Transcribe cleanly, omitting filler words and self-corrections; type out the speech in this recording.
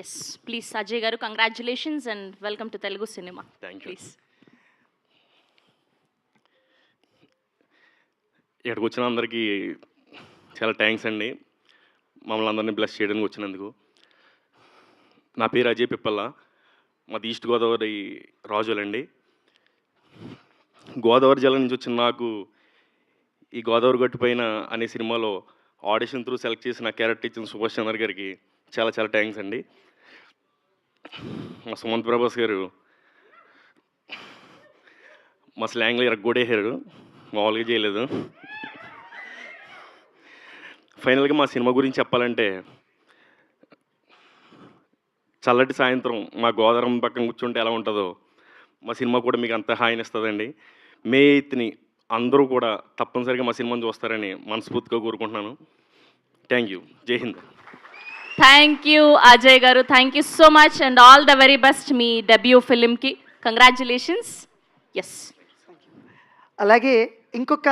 Yes please Ajay గారు, congratulations and welcome to Telugu cinema. Thank you. Please. ఇక్కడికి వచ్చిన అందరికీ చాలా థ్యాంక్స్ అండి, మమ్మల్ని అందరినీ బ్లెస్ చేయడానికి వచ్చినందుకు. నా పేరు అజయ్ పిప్పల్ల, మాది ఈస్ట్ గోదావరి రాజులండి. గోదావరి జిల్లా నుంచి వచ్చిన నాకు ఈ గోదావరి గట్టు పైన అనే సినిమాలో ఆడిషన్ త్రూ సెలెక్ట్ చేసిన క్యారెక్టర్ ఇచ్చిన సుభాష్ చంద్ర గారికి చాలా చాలా థ్యాంక్స్ అండి. మా సుమంత్ ప్రభాస్ గారు మా స్లాంగ్లో ఇరగ్గొడేశారు, మామూలుగా చేయలేదు. ఫైనల్గా మా సినిమా గురించి చెప్పాలంటే, చల్లటి సాయంత్రం మా గోదావరం పక్కన కూర్చుంటే ఎలా ఉంటుందో మా సినిమా కూడా మీకు అంత హాయినిస్తుందండి. మే 8ని అందరూ కూడా తప్పనిసరిగా మా సినిమాని చూస్తారని మనస్ఫూర్తిగా కోరుకుంటున్నాను. Thank you. జై హింద్. థ్యాంక్ యూ అజయ్ గారు, thank you so much and all the very best మీ డెబ్యూ ఫిలింకి. కంగ్రాచులేషన్స్. ఎస్. అలాగే ఇంకొక